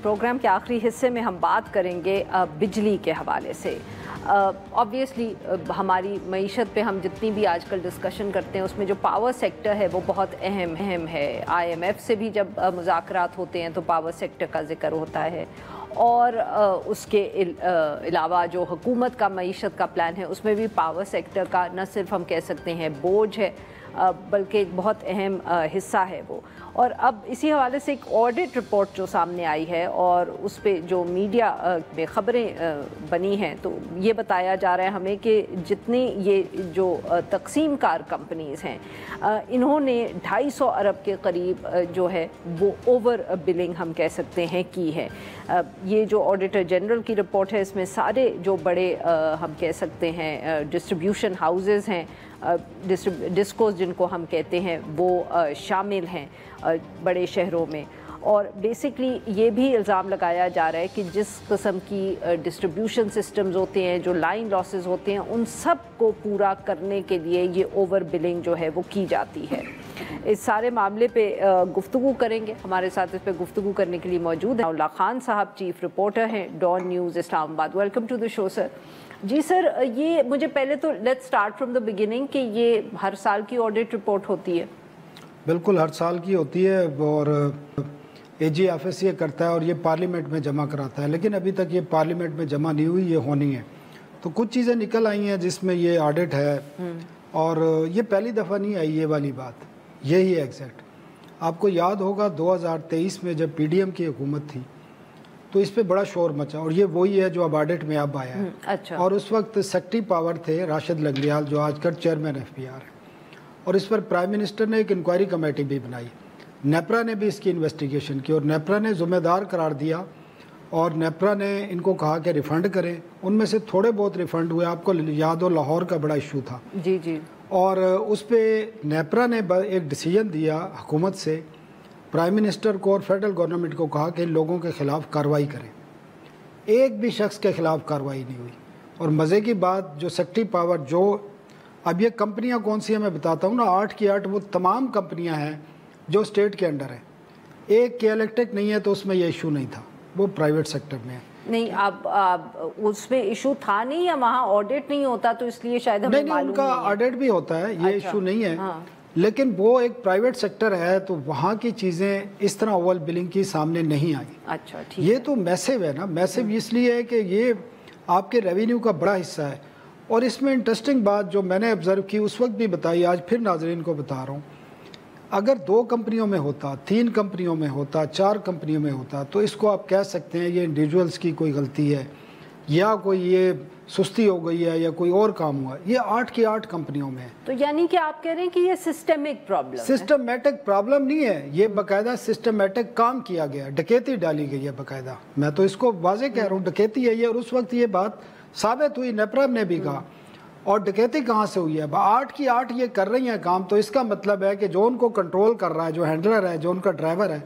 Programme کے آخری حصے میں ہم بات کریں گے بجلی کے حوالے سے. آبویسلی ہماری معیشت پہ ہم جتنی بھی آج کل ڈسکشن کرتے ہیں اس میں جو پاور سیکٹر ہے وہ بہت اہم ہے. IMF سے بھی جب مذاکرات ہوتے ہیں تو پاور سیکٹر کا ذکر ہوتا ہے, اور اس کے علاوہ جو حکومت کا معیشت کا پلان ہے اس میں بھی پاور سیکٹر کا نہ صرف ہم کہہ سکتے ہیں بوجھ ہے بلکہ ایک بہت اہم حصہ ہے وہ. اور اب اسی حوالے سے ایک آڈٹ رپورٹ جو سامنے آئی ہے اور اس پہ جو میڈیا میں خبریں بنی ہیں تو یہ بتایا جا رہا ہے ہمیں کہ جتنی یہ جو تقسیم کار کمپنیز ہیں انہوں نے 250 ارب کے قریب جو ہے وہ اوور بلنگ ہم کہہ سکتے ہیں کی ہے. یہ جو آڈیٹر جنرل کی رپورٹ ہے اس میں سارے جو بڑے ہم کہہ سکتے ہیں ڈسٹریبیوشن ہاؤسز ہیں, ڈسکوز جن کو ہم کہتے ہیں, وہ شامل ہیں بڑے شہروں میں. اور بیسکلی یہ بھی الزام لگایا جا رہا ہے کہ جس قسم کی ڈسٹریبیوشن سسٹمز ہوتے ہیں, جو لائن لاسز ہوتے ہیں, ان سب کو پورا کرنے کے لیے یہ اوور بلنگ جو ہے وہ کی جاتی ہے. اس سارے معاملے پہ گفتگو کریں گے. ہمارے ساتھ اس پہ گفتگو کرنے کے لیے موجود ہیں اللہ خان صاحب, چیف رپورٹر ہیں Dawn News Islamabad. Welcome to the شو سر. جی سر, یہ مجھے پہلے تو let's start from the beginning کہ یہ ہر سال کی آڈٹ رپورٹ ہوتی ہے؟ بالکل ہر سال کی ہوتی ہے اور AG آفس یہ کرتا ہے اور یہ پارلیمنٹ میں جمع کراتا ہے, لیکن ابھی تک یہ پارلیمنٹ میں جمع نہیں ہوئی, یہ ہونی ہے. تو کچھ چیزیں نکل آئی ہیں جس میں یہ آڈٹ ہے اور یہ پہلی دفعہ نہیں آئی یہ والی بات, یہی ہے ایگزیکٹ. آپ کو یاد ہوگا 2023 میں جب PDM کی حکومت تھی تو اس پہ بڑا شور مچا, اور یہ وہی ہے جو اب آڈٹ میں اب آیا ہے. اچھا. اور اس وقت سیکٹری پاور تھے راشد لنگریال جو آج کل چیئرمین FPR ہے, اور اس پر پرائم منسٹر نے ایک انکوائری کمیٹی بھی بنائی. نیپرا نے بھی اس کی انویسٹیگیشن کی اور نیپرا نے ذمہ دار قرار دیا اور نیپرا نے ان کو کہا کہ ریفنڈ کریں. ان میں سے تھوڑے بہت ریفنڈ ہوئے. آپ کو یاد ہو لاہور کا بڑا ایشو تھا. جی جی. اور اس پہ نیپرا نے ایک ڈیسیجن دیا حکومت سے, پرائم منسٹر کو اور فیڈرل گورنمنٹ کو کہا کہ ان لوگوں کے خلاف کارروائی کریں. ایک بھی شخص کے خلاف کارروائی نہیں ہوئی. اور مزے کی بات, جو سیکٹری پاور جو اب یہ کمپنیاں کون سی ہیں میں بتاتا ہوں نا, 8 کی 8 وہ تمام کمپنیاں ہیں جو اسٹیٹ کے انڈر ہیں. ایک کے الیکٹرک نہیں ہے تو اس میں یہ ایشو نہیں تھا, وہ پرائیویٹ سیکٹر میں ہے. نہیں, اب اس میں ایشو تھا نہیں یا وہاں آڈٹ نہیں ہوتا تو اس لیے شاید ہمیں معلوم نہیں. ان کا آڈٹ بھی ہوتا ہے, یہ ایشو نہیں ہے, لیکن وہ ایک پرائیویٹ سیکٹر ہے تو وہاں کی چیزیں اس طرح اوور بلنگ کی سامنے نہیں آئی. اچھا ٹھیک. یہ تو میسو ہے نا, میسو اس لیے ہے کہ یہ آپ کے ریونیو کا بڑا حصہ ہے. اور اس میں انٹرسٹنگ بات جو میں نے آبزرو کی اس وقت بھی بتائی, آج پھر ناظرین کو بتا رہا ہوں, اگر 2 کمپنیوں میں ہوتا, 3 کمپنیوں میں ہوتا, 4 کمپنیوں میں ہوتا تو اس کو آپ کہہ سکتے ہیں یہ انڈیویجولز کی کوئی غلطی ہے یا کوئی یہ سستی ہو گئی ہے یا کوئی اور کام ہوا. یہ 8 کی 8 کمپنیوں میں ہے. تو یعنی کہ آپ کہہ رہے ہیں کہ یہ سسٹمک پرابلم ہے؟ سسٹمیٹک پرابلم نہیں ہے, یہ باقاعدہ سسٹمیٹک کام کیا گیا, ڈکیتی ڈالی گئی ہے باقاعدہ. میں تو اس کو واضح کہہ رہا ہوں ڈکیتی ہے یہ. اور اس وقت یہ بات ثابت ہوئی, نیپرا نے بھی کہا. اور ڈکیتی کہاں سے ہوئی ہے؟ 8 کی 8 یہ کر رہی ہیں کام, تو اس کا مطلب ہے کہ جو ان کو کنٹرول کر رہا ہے, جو ہینڈلر ہے, جو ان کا ڈرائیور ہے,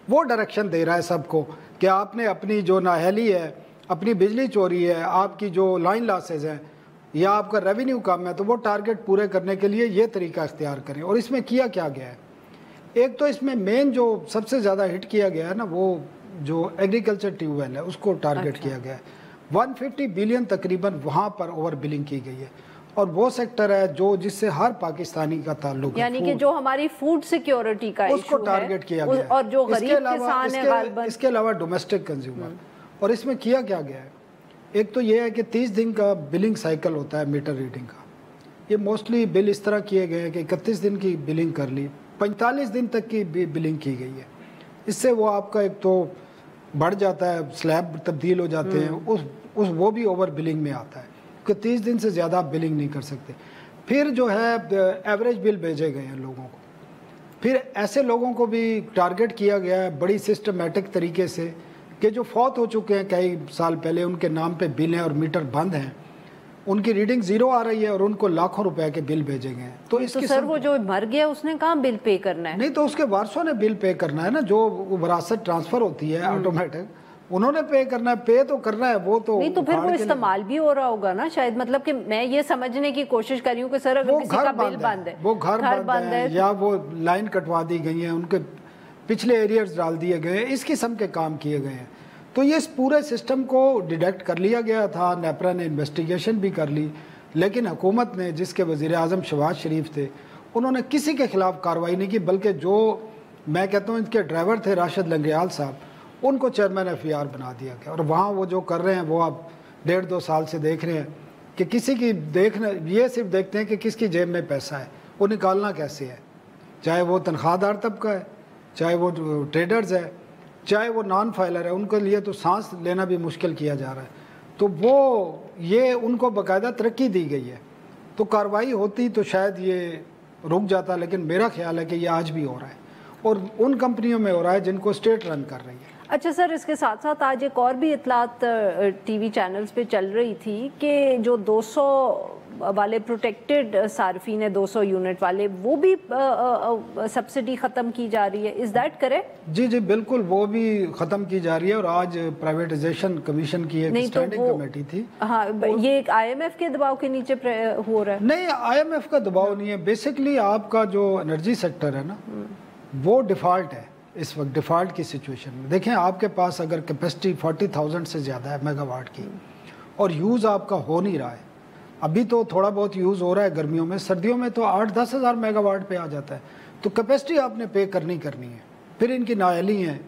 وہ ڈائریکشن دے رہا ہے سب کو کہ آپ نے اپنی جو نااہلی ہے, اپنی بجلی چوری ہے, آپ کی جو لائن لاسز ہیں یا آپ کا ریونیو کم ہے, تو وہ ٹارگٹ پورے کرنے کے لیے یہ طریقہ اختیار کریں. اور اس میں کیا گیا ہے, ایک تو اس میں مین جو سب سے زیادہ ہٹ کیا گیا ہے نا, وہ جو ایگریکلچر ٹیوب ویل ہے اس کو ٹارگٹ کیا گیا ہے. 150 بلین تقریباً وہاں پر اوور بلنگ کی گئی ہے. اور وہ سیکٹر ہے جو جس سے ہر پاکستانی کا تعلق ہے, یعنی کہ جو ہماری فوڈ سیکیورٹی کا اس کو ٹارگٹ کیا گیا ہے, اور جو غریب کسان ہے غالباً. اس کے علاوہ ڈومیسٹک کنزیومر. اور اس میں کیا گیا ہے, ایک تو یہ ہے کہ 30 دن کا بلنگ سائیکل ہوتا ہے میٹر ریڈنگ کا. یہ موسٹلی بل اس طرح کیے گئے ہیں کہ 31 دن کی بلنگ کر لی, 45 دن تک کی بلنگ کی گئی ہے. اس سے وہ آپ کا ایک تو بڑھ جاتا ہے, سلیب تبدیل ہو جاتے ہیں, وہ بھی اوور بلنگ میں آتا ہے کہ 30 دن سے زیادہ آپ بلنگ نہیں کر سکتے. پھر جو ہے ایوریج بل بھیجے گئے ہیں لوگوں کو. پھر ایسے لوگوں کو بھی ٹارگٹ کیا گیا ہے بڑی سسٹمیٹک طریقے سے کہ جو فوت ہو چکے ہیں کئی سال پہلے, ان کے نام پہ بل ہیں اور میٹر بند ہیں, ان کی ریڈنگ 0 آ رہی ہے اور ان کو لاکھوں روپے کے بل بھیجے گئے ہیں. تو اس کے سر وہ جو مر گیا اس نے کہاں بل پے کرنا ہے؟ نہیں, تو اس کے وارثوں نے بل پے کرنا ہے نا, جو وراثت ٹرانسفر ہوتی ہے آٹومیٹک, انہوں نے پے کرنا ہے. پے تو کرنا ہے وہ تو نہیں, تو پھر وہ استعمال بھی ہو رہا ہوگا نا شاید. مطلب کہ میں یہ سمجھنے کی کوشش کر رہی ہوں کہ سر اگر کسی کا بل بند ہے, وہ گھر بند ہے یا وہ لائن کٹوا دی گئی ہیں, ان کے پچھلے ایریئرز ڈال دیے گئے ہیں, اس قسم کے کام کیے گئے ہیں. تو یہ اس پورے سسٹم کو ڈیڈکٹ کر لیا گیا تھا، نیپرا نے انویسٹیگیشن بھی کر لی، لیکن حکومت نے، جس کے وزیر اعظم شہباز شریف تھے، انہوں نے کسی کے خلاف کارروائی نہیں کی، بلکہ جو میں کہتا ہوں ان کے ڈرائیور تھے راشد لنگریال صاحب، ان کو چیئرمین ایف ای آر بنا دیا گیا. اور وہاں وہ جو کر رہے ہیں وہ آپ 1.5-2 سال سے دیکھ رہے ہیں کہ کسی کی یہ صرف دیکھتے ہیں کہ کس کی جیب میں پیسہ ہے، وہ نکالنا کیسے ہے، چاہے وہ تنخواہ دار طبقہ ہے، چاہے وہ ٹریڈرز ہے، چاہے وہ نان فائلر ہے، ان کے لیے تو سانس لینا بھی مشکل کیا جا رہا ہے. تو وہ یہ ان کو باقاعدہ ترقی دی گئی ہے. تو کارروائی ہوتی تو شاید یہ رک جاتا، لیکن میرا خیال ہے کہ یہ آج بھی ہو رہا ہے اور ان کمپنیوں میں ہو رہا ہے جن کو اسٹیٹ رن کر رہی ہے. اچھا سر، اس کے ساتھ ساتھ آج ایک اور بھی اطلاعات ٹی وی چینلز پہ چل رہی تھی کہ جو 200 والے پروٹیکٹڈ صارفین ہیں، 200 یونٹ والے، وہ بھی سبسڈی ختم کی جا رہی ہے. Is that correct? جی جی بالکل، وہ بھی ختم کی جا رہی ہے. اور آج پرائیویٹائزیشن کمیشن کی ایک اسٹینڈنگ کمیٹی تھی. ہاں، یہ ایک آئی ایم ایف کے دباؤ کے نیچے ہو رہا ہے؟ نہیں، آئی ایم ایف کا دباؤ نہیں ہے. بیسکلی آپ کا جو انرجی سیکٹر ہے نا، وہ ڈیفالٹ ہے اس وقت، ڈیفالٹ کی سچویشن میں. دیکھیں آپ کے پاس اگر کیپیسٹی 40,000 سے زیادہ ہے میگا واٹ کی، اور یوز آپ کا ہو نہیں رہا ہے، ابھی تو تھوڑا بہت یوز ہو رہا ہے گرمیوں میں، سردیوں میں تو 8-10 ہزار میگا واٹ پہ آ جاتا ہے. تو کیپیسٹی آپ نے پے کرنی ہے. پھر ان کی نااہلی ہیں،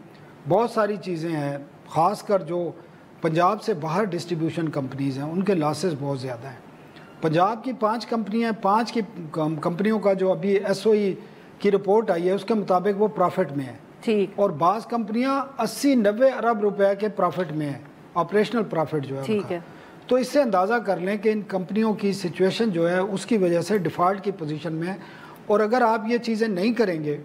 بہت ساری چیزیں ہیں، خاص کر جو پنجاب سے باہر ڈسٹریبیوشن کمپنیز ہیں ان کے لاسز بہت زیادہ ہیں. پنجاب کی 5 کمپنیاں ہیں، 5 کی کمپنیوں کا جو ابھی ایس او ای کی رپورٹ آئی ہے اس کے مطابق وہ پرافٹ میں ہے. ٹھیک. اور بعض کمپنیاں 80-90 ارب روپے کے پرافٹ میں ہیں، آپریشنل پرافٹ جو ہے. ٹھیک ہے. تو اس سے اندازہ کر لیں کہ ان کمپنیوں کی سچویشن جو ہے اس کی وجہ سے ڈیفالٹ کی پوزیشن میں ہے. اور اگر آپ یہ چیزیں نہیں کریں گے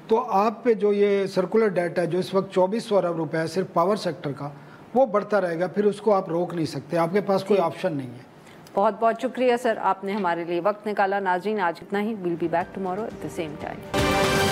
تو آپ پہ جو یہ سرکولر ڈیٹ ہے جو اس وقت 2400 ارب روپے ہے صرف پاور سیکٹر کا، وہ بڑھتا رہے گا. پھر اس کو آپ روک نہیں سکتے، آپ کے پاس کوئی آپشن نہیں ہے. بہت بہت شکریہ سر، آپ نے ہمارے لیے وقت نکالا. ناظرین آج اتنا ہی. We'll be back tomorrow at the same time.